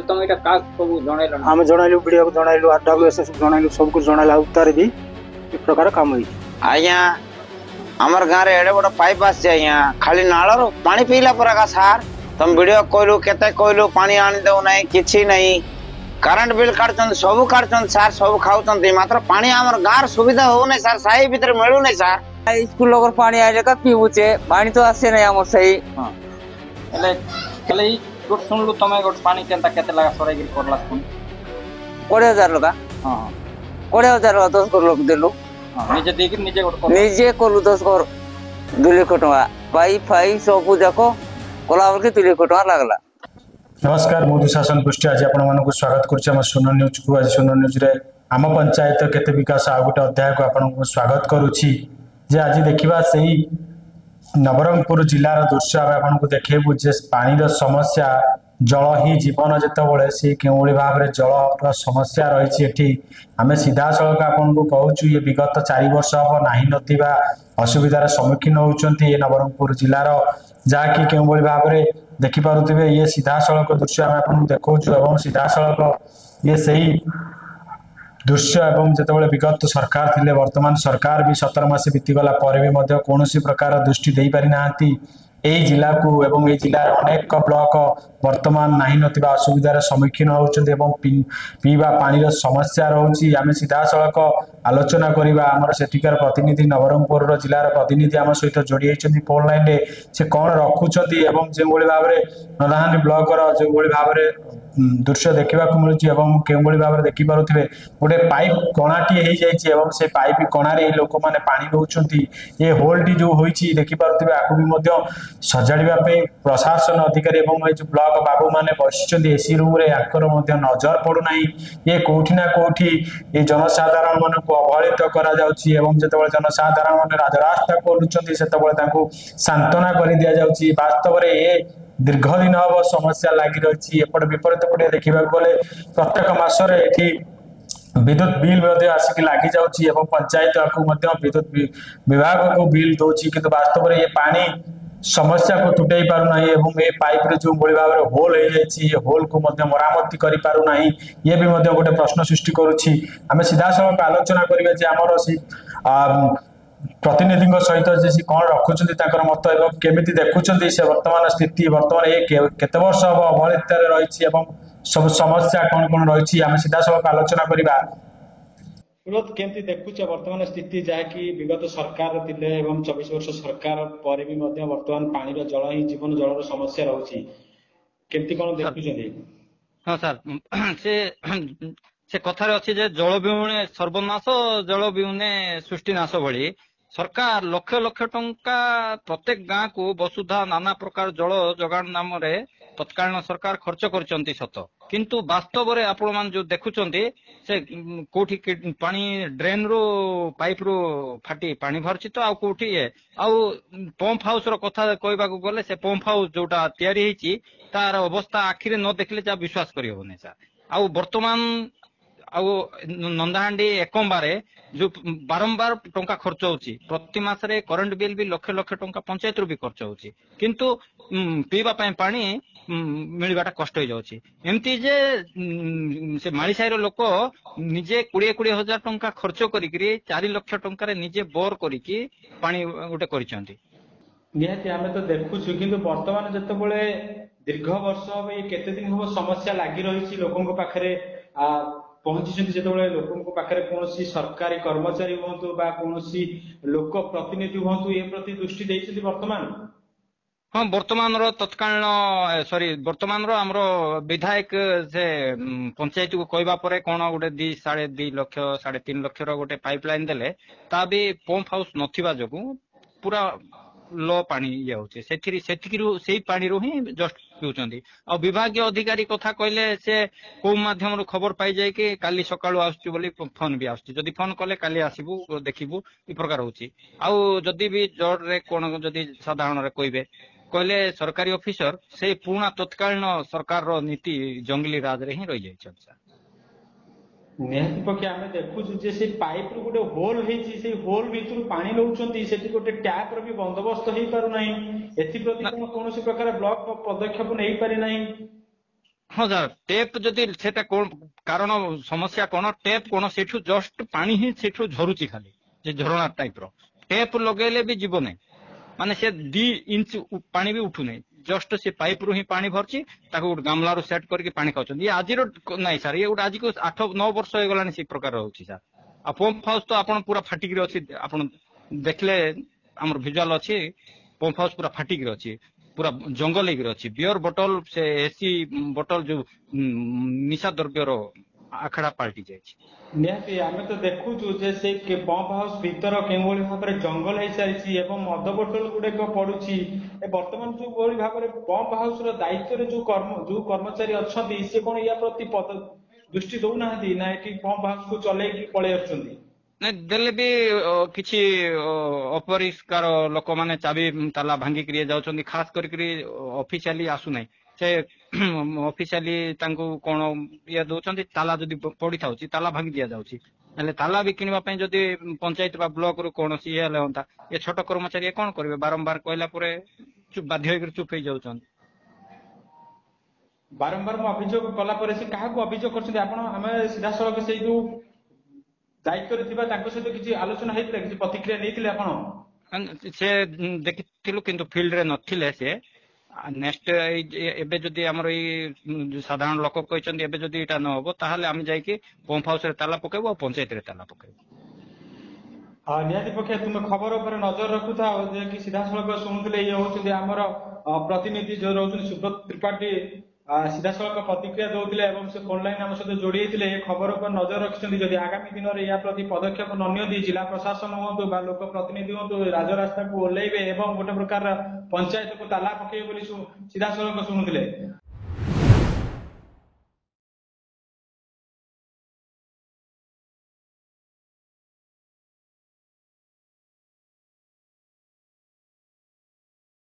तुम एटा का सब जणाइलो हम जणाइलु वीडियो को जणाइलु आरडब्ल्यूएस जणाइलु सब कुछ जणाइला उतार भी ए प्रकार काम होई आया हमर गां रे एडे बड़ पाइप आस जाय यहाँ खाली नाळर पानी पीला पर का सार तुम वीडियो कहलु केते कहलु पानी आनी दउ नहीं किछि नहीं करंट बिल काटचन सब काटचन सार सब खाउचन मात्र पानी हमर गां सुविधा हो नहीं सार साई भीतर मिलु नहीं सार स्कूल लोगर पानी आइले का पीबुचे पानी तो आसे नहीं हमर सही हां एले कले गोट सुनलु तमे गोट पानी केनता केते लगा सराई गिर करला सुन 20000 लगा हां 20000 लगा 10 कर लोग देलु हां निजे देगी निजे गोट कर निजे कोलु 10 कर 2 लाख टका पाई फाई सब जाको कोलावर के 2 लाख टका लागला। नमस्कार मोदी शासन गोष्ठी आज आपण मानक स्वागत करछि हम सुनो न्यूज को। आज सुनो न्यूज रे आम पंचायत केते विकास आ गोटे अध्याय को आपण को स्वागत करूछि जे आज देखिबा सही नवरंगपुर जिलार दृश्य आपण को देखेबु जे पानी रो समस्या जल ही जीवन जेतबळे से केउली भाव रे जल समस्या रही एठी आमे सीधा सड़क आपण को कहूछु ये विगत 4 वर्ष अब नाही नथिबा असुविधार सम्मुखीन होउचंती ए नवरंगपुर जिलार जाकी केउली भाव रे देखि पारुथिबे ये सीधा सड़क दृश्य आमे आपण देखौछु एवं सीधा सड़क ये सही दृश्य एवं जितेबाला विगत सरकार थिले वर्तमान सरकार भी 17 मास बीतीगला पर भी मध्य कौनसी प्रकार दृष्टि दे पारि नांती एई जिला को एवं एई जिला अनेक ब्लॉक वर्तमान नाही नथिबा असुविधार सम्मुखीन होउचंती एवं पीवा पानी रो समस्या रहउची आमे सीधा सड़क आलोचना करिबा हमर सेठिकार प्रतिनिधि नवरंगपुर रो जिलार प्रतिनिधि आम सहित जोड़ी होइचंती फोन लाइन रे से कोन रखुचंती एवं जे भली भाव रे नदाहानी ब्लॉक रो जे भली भाव रे दृश्य देखा मिलूँ केवल भाव में देखिपे गोटे पाइप कणाटी हो जाए से पाइप कणार लोक मैंने पा नौ ये होल्टी जो होती देखिपे आपको सजाड़ापी प्रशासन अधिकारी जो ब्लॉक बाबू मैंने बसी एसी रूम आकर नजर पड़ूना ये कौटिना कौटी ये जनसाधारण मान अवहेलित करते जनसाधारण मैंने राजरास्ता खोलुंट से सांत्वना कर दि जाऊँगी वास्तव में ये दीर्घ दिन हम समस्या लगी रही एपटे विपरीत पटे देखा गले प्रत्येक मसरे ये विद्युत बिल आसिक लगी जाऊँगी पंचायत को विद्युत विभाग को बिल दूसरी कि वास्तव में ये पानी समस्या को तुटई पारना ये पाइप रे जो भाई भाव में होल हो जाए होल को मरामती कर पारना ये भी गोटे प्रश्न सृष्टि करुच्ची आम सीधा सड़क आलोचना करें आमर सी प्रतिनिधि सहित जे कौन रखुंट मत एवं केमी देखुं से वर्तमान स्थिति वर्तमान ये केते वर्ष हम अवहेलित रही सब समस्या कौन कौन रही आम सीधा सड़क आलोचना करवा केमती देखुचे वर्तमान स्थिति जहाँकि विगत सरकार थिले एवं 24 वर्ष सरकार पर भी वर्तमान पानी जल ही जीवन जल समस्या रही केमती कौन देखुचे। हाँ सर से कथार अच्छी जल विहुने सर्वनाश जल विहुने सृष्टिनाश भली सरकार लक्ष लक्ष टंका प्रत्येक गाँ को वसुधा नाना प्रकार जल जोगाण नाम रे तत्कालीन सरकार खर्च करचंती सत किंतु वास्तव रे आपण मान जो देखुचंती से कोठी पानी ड्रेन रो पाइप रो फाटी पानी भरछि तो आ कोठी ए आ पंप हाउस रो कथा कहबा को गले से पंप हाउस जोटा तयारी हेची तार अवस्था आखिरे न देखले जा विश्वास करि होने सर आ वर्तमान नंदाहांडी एकम्बारे जो बारंबार टंका खर्च होची प्रति मासरे करंट बिल भी लक्ष लक्ष टंका पंचायत रू भी खर्च होची किंतु पीवा पाए पानी मिलवाटा कष्ट हो जाउची एमती जे से माळीसाई रो लोक निजे 20-20 हजार टंका खर्च करिकरी 4 लाख टंका रे निजे बोर करिकी पानी गोटे करिसंती निहाती आमे तो देखुछु किंतु वर्तमान जतबेले दीर्घ वर्ष ये केते दिन हो समस्या लागि रहिछि लोकन पाखरे पहुंची जो लोक पाखे कौन सरकारी कर्मचारी हूँ कौन लोक प्रतिनिधि हूँ ये प्रति दृष्टि देते वर्तमान। हाँ वर्तमान तत्कालीन सॉरी वर्तमान आमर विधायक से पंचायत को कहवा पर कौन गोटे 2.5 लाख 3.5 लाख गोटे पाइपलाइन देले ता भी पंप हाउस नथिबा जोगु पूरा लो पानी ये होचे से पानी रो ही जस्ट पिउचंदी आ विभागीय अधिकारी कथा कहले से को माध्यम रो खबर पाई जाय कि काली सकाळु आउची बोली फोन भी आउची जदी फोन कले काली आसीबू देखिबू ई प्रकार होची आ जदी भी जोर रे कोन जदी साधारण रे कहबे कहले सरकारी ऑफिसर से पूर्ण तत्कालीन सरकार रो नीति जंगली राज रे ही रहि जाय छ। निहाती पक्षे आम देखु से पाइप रू गोटे होल होती होल भितर पानी नौकरी से गोटे टैप रो भी बंदोबस्त हो पारना एप्रति कौन प्रकार ब्लॉक पदक्षेप नहीं पारि ना ହଁ ସାର୍ ଟେପ୍ ଯଦି ସେଟା କଣ କାରଣ ସମସ୍ୟା କଣ ଟେପ୍ କଣ ସେଠୁ ଜଷ୍ଟ ପାଣି ହିଁ ସେଠୁ ଝରୁଛି ଖାଲି ଯେ ଝରଣା ଟାଇପ ର ଟେପ୍ ଲଗେଇଲେ ବି ଯିବ ନାହିଁ ମାନେ ସେ 2 ଇଞ୍ଚ ପାଣି ବି ଉଠୁନାହିଁ ଜଷ୍ଟ ସେ ପାଇପ ରୁ ହିଁ ପାଣି ଭରୁଛି ତାକୁ ଗୋଟେ ଗାମଲାରୁ ସେଟ୍ କରିକି ପାଣି ଖାଉଛନ୍ତି ଇଏ ଆଜିର ନାଇଁ ସାର୍ ଇଏ ଗୋଟେ ଆଜିକୁ 8-9 ବର୍ଷ ହେଇଗଲାଣି ସେ ପ୍ରକାର ରହୁଛି ସାର୍ ଆଉ ପମ୍ପ ହାଉସ ତ ଆପଣ ପୁରା ଫାଟିକିରି ଅଛି ଆପଣ ଦେଖିଲେ ଆମର ଭିଜୁଆଲ ଅଛି ପମ୍ପ ହାଉସ ପୁରା ଫାଟିକିରି ଅଛି ପୁରା ଜଙ୍ଗଲ ହେଇକିରି ଅଛି ବିୟର ବୋଟଲ ସେ ଏସି ବୋଟଲ ଯୋଉ ନିଶା ଦ୍ରବ୍ୟର ଆଖଡା ପାଲଟି ଯାଇଛି। ନିହାତି ଆମେ ତ ଦେଖୁଛୁ ଯେ ସେଇ ପମ୍ପ ହାଉସ ଭିତର କେଉଁଭଳି ଭାବରେ ଜଙ୍ଗଲ ହେଇସାରିଛି ଏବଂ ମଦ ବୋତଲ ଗୁଡିକ ପଡୁଛି ବର୍ତ୍ତମାନ ଯୋଉ ଭଳି ଭାବରେ ପମ୍ପ ହାଉସ ର ଦାୟିତ୍ୱରେ ଯୋଉ କର୍ମଚାରୀ ଅଛନ୍ତି ସେ କଣ ୟା ପ୍ରତି ଦୃଷ୍ଟି ଦଉନାହାନ୍ତି ନା ଏଠି ପମ୍ପ ହାଉସ କୁ ଚଲେଇକି ପଳେଇ ଆସୁଛନ୍ତି। ନାଇଁ ଦେଲେ ବି କିଛି ଅପରିଷ୍କାର ଲୋକମାନେ ଚାବି ତାଲା ଭାଙ୍ଗିକିରି ଯାଉଛନ୍ତି ଖାସ କରିକିରି ଅଫିସିଆଲି ଆସୁନାହିଁ ସେ ଅଫିସିଆଲି ତାଙ୍କୁ କଣ ଇଏ ଦଉଛନ୍ତି ତାଲା ଯଦି ପଡିଥାଉଛି ତାଲା ଭାଙ୍ଗି ଦିଆଯାଉଛି ହେଲେ ତାଲା ବି କିଣିବା ପାଇଁ ଯଦି ପଞ୍ଚାୟତ ବା ବ୍ଲକ ରୁ କୌଣସି ଇଏ ହେଲେ ହୁଅନ୍ତା ଏ ଛୋଟ କର୍ମଚାରୀ କଣ କରିବେ ବାରମ୍ବାର କହିଲା ପରେ ବାଧ୍ୟ ହେଇକିରି ଚୁପ ହେଇଯାଉଛନ୍ତି। ବାରମ୍ବାର ମୁଁ ଅଭିଯୋଗ କଲା ପରେ ସେ କାହାକୁ ଅଭିଯୋଗ କରୁଛନ୍ତି ଆପଣ ଆମେ ସିଧାସଳଖ ସେଇ ଯୋଉ ଦାୟିତ୍ୱରେ ଥିବା ତାଙ୍କ ସହିତ କିଛି ଆଲୋଚନା ହେଇଥିଲା କିଛି ପ୍ରତିକ୍ରିୟା ନେଇଥିଲେ ଆପଣ? ସେ ଦେଖିଥିଲୁ କିନ୍ତୁ ଫିଲ୍ଡ ରେ ନଥିଲେ ସେ ନେକ୍ସଟ ଏବେ ଯଦି ଆମର ଏଇ ସାଧାରଣ ଲୋକ କହିଛନ୍ତି ଏବେ ଯଦି ଏଇଟା ନହବ ତାହେଲେ ଆମେ ଯାଇକି ପମ୍ପ ହାଉସ ରେ ତାଲା ପକେଇବୁ ଆଉ ପଞ୍ଚାୟତରେ ତାଲା ପକେଇବୁ। ନିହାତି ପକ୍ଷେ ତୁମେ ଖବର ଉପରେ ନଜର ରଖୁଥାଅ ଯେ କି ସିଧାସଳଖ ଶୁଣୁଥିଲେ ଇଏ ହଉଛନ୍ତି ଆମର ପ୍ରତିନିଧି ଯୋଉ ରହୁଛନ୍ତି ସୁବ୍ରତ ତ୍ରିପାଠୀ ସିଧାସଳଖ ପ୍ରତିକ୍ରିୟା ଦଉଥିଲେ ଏବଂ ସେ ଫୋନ ଲାଇନ ଆମ ସହିତ ଯୋଡି ହେଇଥିଲେ ଏ ଖବର ଉପରେ ନଜର ରଖିଛନ୍ତି ଯଦି ଆଗାମୀ ଦିନରେ ୟା ପ୍ରତି ପଦକ୍ଷେପ ନ ନିଅନ୍ତି ଜିଲ୍ଲା ପ୍ରଶାସନ ହୁଅନ୍ତୁ ବା ଲୋକ ପ୍ରତିନିଧି ହୁଅନ୍ତୁ ରାଜରାସ୍ତାକୁ ଓହ୍ଲେଇବେ ଏବଂ ଗୋଟେ ପ୍ରକାର ପଞ୍ଚାୟତକୁ ତାଲା ପକେଇବେ ବୋଲି ସିଧାସଳଖ ଶୁଣୁଥିଲେ।